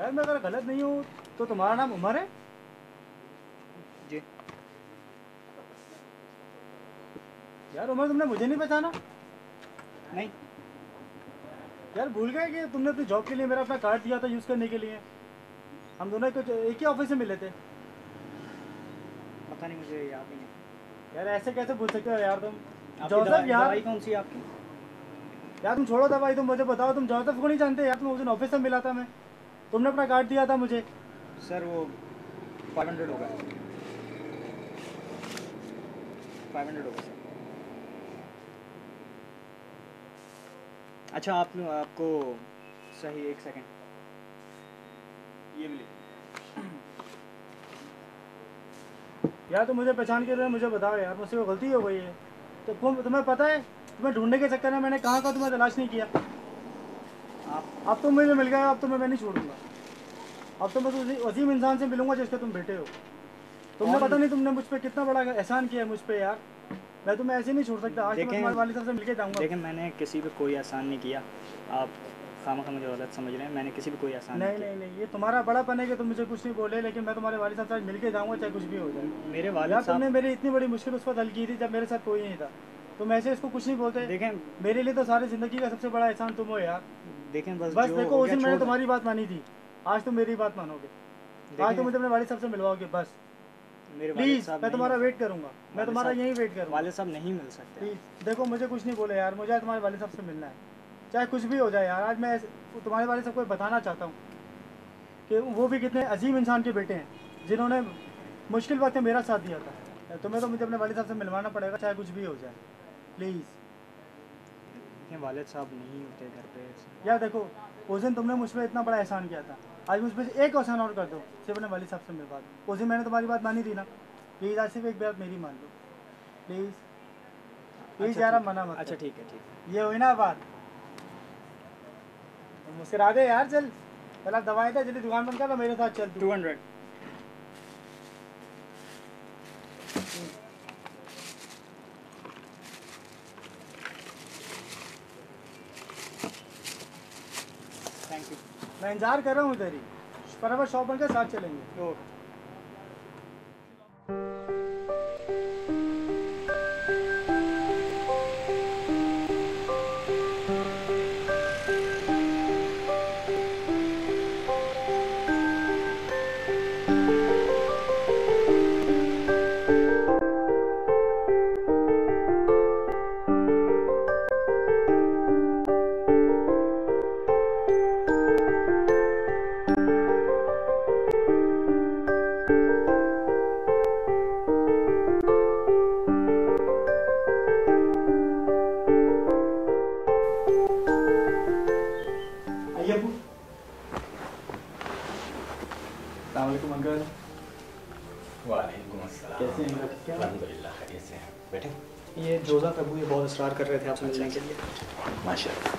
यार मैं अगर गलत नहीं हूँ तो तुम्हारा नाम उमर है? जी। यार उमर, तुमने मुझे नहीं पहचाना? नहीं। यार भूल गए कि तुमने अपनी जॉब के लिए मेरा अपना कार्ड दिया था यूज़ करने के लिए? हम दोनों कुछ एक ही ऑफिस में मिले थे। पता नहीं, मुझे याद नहीं है। यार ऐसे कैसे भूल सकते हो यार तुम? आपकी जोसेफ यार। दवाई कौन सी है आपकी? यार तुम छोड़ो दवाई, तुम मुझे बताओ, तुम जोसेफ को नहीं जानते यार? तुम उस दिन ऑफिस में मिला था मैं, तुमने अपना कार्ड दिया था मुझे। सर वो 500 होगा, 500 होगा सर। अच्छा आपको सही, एक सेकंड, ये मिले। यार तुम मुझे पहचान के रहे हो, मुझे बताओ यार, मुझसे वो गलती हो गई है। तो तुम्हें पता है, तुम्हें ढूंढने के चक्कर में मैंने कहाँ का तुम्हें तलाश नहीं किया। अब तुम मुझे मिल गए, अब तुम्हें मैं नहीं छोड़ूंगा। अब तो मैं उसी वसीम इंसान से मिलूंगा जिसके तुम बेटे हो। तुमने पता नहीं तुमने मुझ पर कितना बड़ा एहसान किया है मुझ पर यार। मैं तुम्हें ऐसे नहीं छोड़ सकता। आज तो मैं तुम्हारे वालिद साहब से मिलके जाऊंगा। लेकिन मैंने किसी पे कोई एहसान नहीं किया, आप खामखा मुझे गलत समझ रहे हैं। मैंने किसी पे कोई एहसान नहीं किया। नहीं, ये तुम्हारा बड़ापन है कि तुम मुझे कुछ नहीं बोले, लेकिन मैं तुम्हारे वालिद साहब से मिलके जाऊंगा चाहे कुछ भी हो जाए। मेरे वालिद यार साहब, तुमने मेरी इतनी बड़ी मुश्किल उस वक्त हल की थी जब मेरे साथ कोई नहीं था। तुम ऐसे इसको कुछ नहीं बोलते। देखें मेरे लिए तो सारी जिंदगी का सबसे बड़ा एहसान तुम हो यार। देखें बस देखो, उस दिन मैंने तुम्हारी बात मानी थी, आज तुम मेरी बात मानोगे। आज तुम मुझे अपने वालिद साहब से मिलवाओगे बस। मेरे प्लीज, मैं तुम्हारा वेट करूंगा, मैं तुम्हारा यहीं वेट करूंगा। वालिद साहब नहीं मिल सकते प्लीज देखो, मुझे कुछ नहीं बोले यार, मुझे तुम्हारे वालिद साहब से मिलना है चाहे कुछ भी हो जाए यार। आज मैं तुम्हारे वालिद साहब को बताना चाहता हूँ कि वो भी कितने अजीम इंसान के बेटे हैं जिन्होंने मुश्किल वक्त में मेरा साथ दिया था। तुम्हें तो मुझे अपने वालिद साहब से मिलवाना पड़ेगा चाहे कुछ भी हो जाए, प्लीज़। वालिद साहब नहीं होते घर पे। यार देखो, उस दिन तुमने मुझ पर इतना बड़ा एहसान किया था, आज मुझ पर एक एहसान और कर दो, सिर्फ अपने वालिद साहब से मिलवा दो। उस दिन मैंने तुम्हारी बात मानी थी ना, प्लीज़ आज सिर्फ एक बात मेरी मान लो, प्लीज़ प्लीज़ यार, अब मना मत। अच्छा ठीक है, ये हुई ना बात। मुस्कुरा दे यार, चल आप दवाएं था, जल्दी दुकान बंद कर, मेरे साथ चल। 200। Thank you. मैं इंतजार कर रहा हूँ तेरी, फटाफट शॉप बंद कर, साथ चलेंगे। ओके। अस्सलामुअलैकुम अंकल। वालेकुम अस्सलाम। कैसे हैं आप? अल्हम्दुलिल्लाह खैरियत से हैं। बैठे। ये जोज़ा अबू ये बहुत इसरार कर रहे थे आपसे मिलने के लिए। माशाअल्लाह।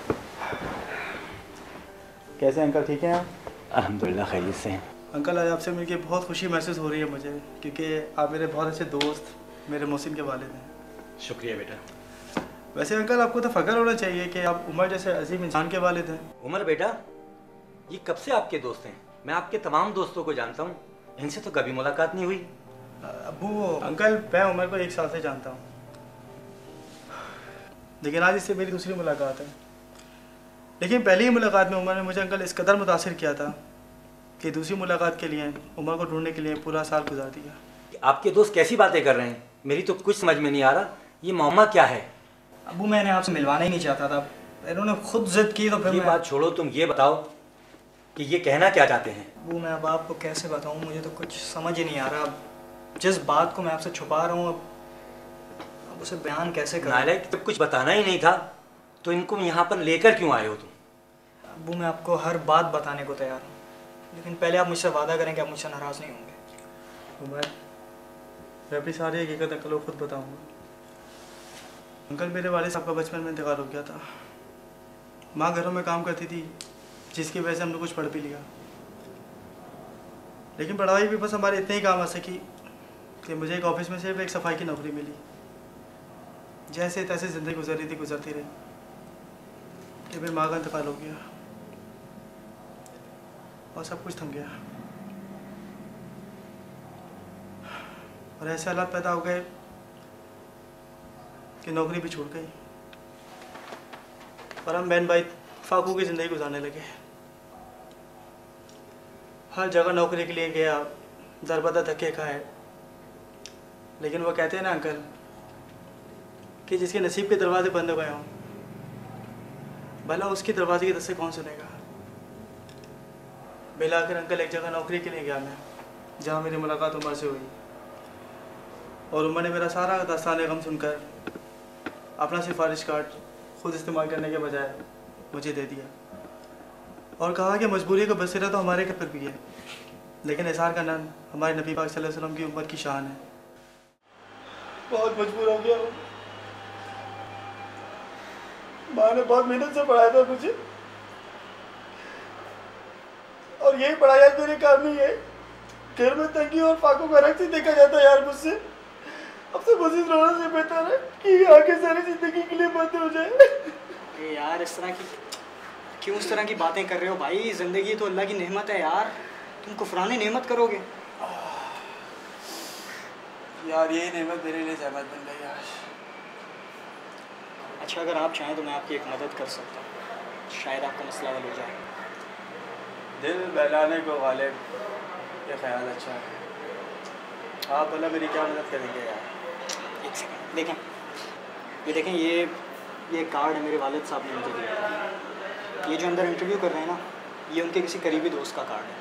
कैसे अंकल, ठीक हैं आप? अल्हम्दुलिल्लाह खैरियत से हैं। अंकल आज आपसे मिलके बहुत खुशी महसूस हो रही है मुझे, क्योंकि आप मेरे बहुत अच्छे दोस्त, मेरे मोहसिन के वालिद हैं। शुक्रिया बेटा। वैसे अंकल आपको तो फ़ख्र होना चाहिए कि आप उमर जैसे अजीम इंसान के वालिद हैं। उमर बेटा, ये कब से आपके दोस्त हैं? मैं आपके तमाम दोस्तों को जानता हूँ, इनसे तो कभी मुलाकात नहीं हुई। अबू अंकल, मैं उमर को 1 साल से जानता हूँ, लेकिन आज इससे मेरी दूसरी मुलाकात है। लेकिन पहली ही मुलाकात में उमर ने मुझे अंकल इस कदर मुतासिर किया था कि दूसरी मुलाकात के लिए उमर को ढूंढने के लिए पूरा साल गुजार दिया। आपके दोस्त कैसी बातें कर रहे हैं? मेरी तो कुछ समझ में नहीं आ रहा, ये मामला क्या है? अबू मैंने आपसे मिलवाना ही नहीं चाहता था, इन्होंने खुद जिद की तो फिर ये बात छोड़ो, तुम ये बताओ कि ये कहना क्या चाहते हैं? अबू मैं अब आपको कैसे बताऊँ, मुझे तो कुछ समझ ही नहीं आ रहा। जिस बात को मैं आपसे छुपा रहा हूँ, अब उसे बयान कैसे करूँ? नालायक, तो कुछ बताना ही नहीं था तो इनको यहाँ पर लेकर क्यों आए हो तुम? अबू मैं आपको हर बात बताने को तैयार हूँ, लेकिन पहले आप मुझसे वादा करें कि आप मुझसे नाराज़ नहीं होंगे। उमर, मैं अपनी सारी हकीकत अंकल को खुद बताऊँगा। अंकल, मेरे वालिद साहब का बचपन में इंतकाल हो गया था। माँ घरों में काम करती थी, जिसकी वजह से हमने कुछ पढ़ भी लिया, लेकिन पढ़ाई भी बस हमारे इतने ही काम आ सकी कि मुझे एक ऑफिस में सिर्फ एक सफाई की नौकरी मिली। जैसे तैसे ज़िंदगी गुजर रही थी, गुजरती रही कि फिर माँ का इंतकाल हो गया। और सब कुछ थम गया और ऐसे हालात पैदा हो गए कि नौकरी भी छूट गई और हम बहन भाई फाकू की ज़िंदगी गुजारने लगे। हर जगह नौकरी के लिए गया, दर बदर धक्के खाए, लेकिन वो कहते हैं ना अंकल कि जिसके नसीब के दरवाजे बंद हो गए हों, भला उसके दरवाजे की दस्तक कौन सुनेगा। मिलाकर अंकल एक जगह नौकरी के लिए गया मैं, जहाँ मेरी मुलाकात उमर से हुई और उमर ने मेरा सारा दास्तान गम सुनकर अपना सिफारिश कार्ड खुद इस्तेमाल करने के बजाय मुझे दे दिया और कहा कि मजबूरी का बसेरा तो हमारे घर पर भी है, लेकिन इज़हार का नाम हमारे नबी पाक सल्लल्लाहु अलैहि वसल्लम की उम्मत की शान है। बहुत मजबूर हो गया हूँ। माँ ने बहुत मेहनत से पढ़ाया था मुझे और यही पढ़ाई आज मेरे काम नहीं है। घर में तंगी और फाकों का रक्त ही देखा जाता है यार मुझसे। अब तो मजीद रोना से बेहतर है कि आगे सारी जिंदगी के लिए बंद हो जाए। अरे यार इस तरह की क्यों इस तरह की बातें कर रहे हो भाई? ज़िंदगी तो अल्लाह की नेमत है यार, तुम कुफराने नेमत करोगे? यार यही नेमत मेरे लिए ज़हमत बन गई यार। अच्छा अगर आप चाहें तो मैं आपकी एक मदद कर सकता हूँ, शायद आपका मसला हल हो जाए। दिल बहलाने को गालिब, ये ख्याल अच्छा है। आप भला मेरी क्या मदद करेंगे यार? एक सेकंड देखें, ये कार्ड है, मेरे वालिद साहब ने मुझे दिया था। ये जो अंदर इंटरव्यू कर रहे हैं ना, ये उनके किसी करीबी दोस्त का कार्ड है।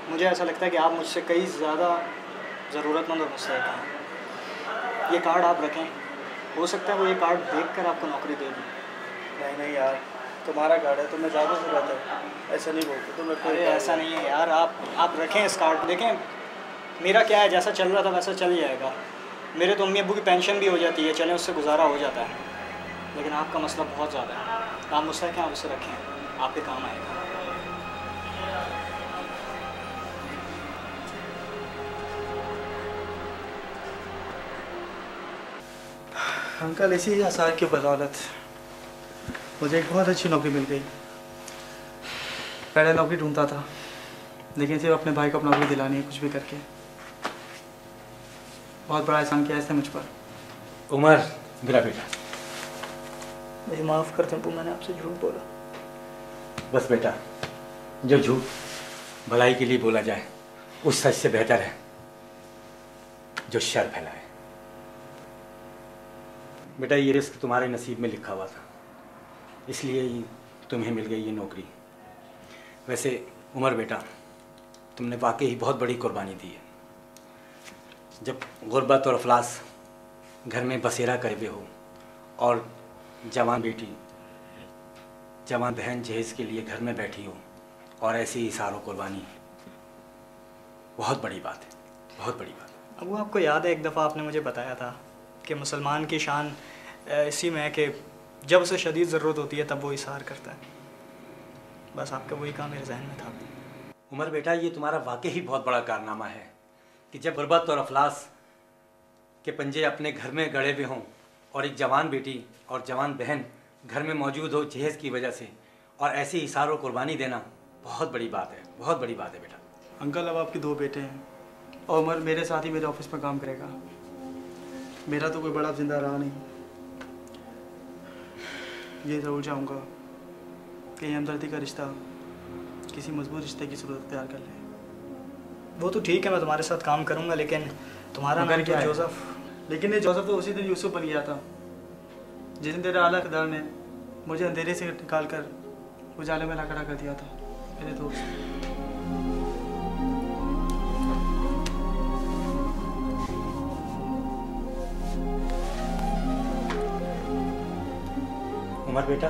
मुझे ऐसा लगता है कि आप मुझसे कई ज़्यादा ज़रूरतमंद और मुस्तहिक़ हैं। ये कार्ड आप रखें, हो सकता है वो ये कार्ड देखकर आपको नौकरी दे दें। नहीं यार, तुम्हारा कार्ड है, तुम्हें ज़्यादा ज़रूरत है, ऐसा नहीं बोलते तुम्हें। अरे ऐसा नहीं है यार, आप रखें इस कार्ड। देखें मेरा क्या है, जैसा चल रहा था वैसा चल जाएगा। मेरे तो अम्मी अब्बू की पेंशन भी हो जाती है, चलें उससे गुजारा हो जाता है, लेकिन आपका मसला बहुत ज़्यादा है। आप मुझसे क्या, आप उसे रखें, आपके काम आएगा। अंकल इसी आसार की बदौलत मुझे एक बहुत अच्छी नौकरी मिल गई। पहले नौकरी ढूंढता था, लेकिन सिर्फ अपने भाई को अपनी नौकरी दिलानी है कुछ भी करके। बहुत बड़ा एहसान किया इसने मुझ पर। उमर मेरा बेटा, मुझे माफ़ कर दो, मैंने आपसे झूठ बोला। बस बेटा, जो झूठ भलाई के लिए बोला जाए उस सच से बेहतर है जो शर फैलाए। बेटा ये रिस्क तुम्हारे नसीब में लिखा हुआ था, इसलिए ही तुम्हें मिल गई ये नौकरी। वैसे उमर बेटा, तुमने वाकई ही बहुत बड़ी कुर्बानी दी है। जब गुर्बत और अफलास घर में बसेरा करे हुए हो और जवान बेटी, जवान बहन जहेज़ के लिए घर में बैठी हो और ऐसी ही इशारों कुर्बानी, बहुत बड़ी बात है, बहुत बड़ी बात है। अब वो आपको याद है एक दफ़ा आपने मुझे बताया था कि मुसलमान की शान इसी में है कि जब उसे शदीद ज़रूरत होती है तब वो इशार करता है। बस आपका वही काम मेरे जहन में था। उमर बेटा, ये तुम्हारा वाकई ही बहुत बड़ा कारनामा है कि जब गुर्बत और अफलास के पंजे अपने घर में गड़े हुए हों और एक जवान बेटी और जवान बहन घर में मौजूद हो जहेज़ की वजह से, और ऐसी इशारों कुर्बानी देना बहुत बड़ी बात है, बहुत बड़ी बात है बेटा। अंकल अब आपके 2 बेटे हैं और उमर मेरे साथ ही मेरे ऑफिस में काम करेगा। मेरा तो कोई बड़ा जिंदा रहा नहीं। ये ज़रूर चाहूँगा कि हमदर्दी का रिश्ता किसी मजबूत रिश्ते की सूरत तैयार कर ले। वो तो ठीक है, मैं तुम्हारे साथ काम करूँगा, लेकिन तुम्हारा नाम क्या है? जोसेफ। लेकिन ये जोसेफ तो उसी दिन यूसुफ बन गया था जिस दिन तेरे आला खुदा ने मुझे अंधेरे से निकाल कर उजाले में ला खड़ा कर दिया था मेरे दोस्त। उमर बेटा,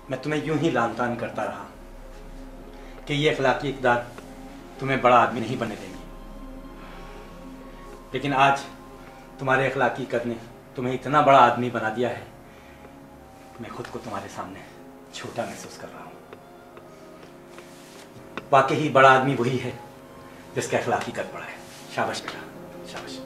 मैं तुम्हें यूं ही लान तान करता रहा कि ये अखलाकी इक़दार तुम्हें बड़ा आदमी नहीं बनने देंगी, लेकिन आज तुम्हारे अखलाकी कद ने तुम्हें इतना बड़ा आदमी बना दिया है, मैं खुद को तुम्हारे सामने छोटा महसूस कर रहा हूँ। वाकई ही बड़ा आदमी वही है जिसका अखलाकी कद बड़ा है। शाबाश बेटा, शाबाश।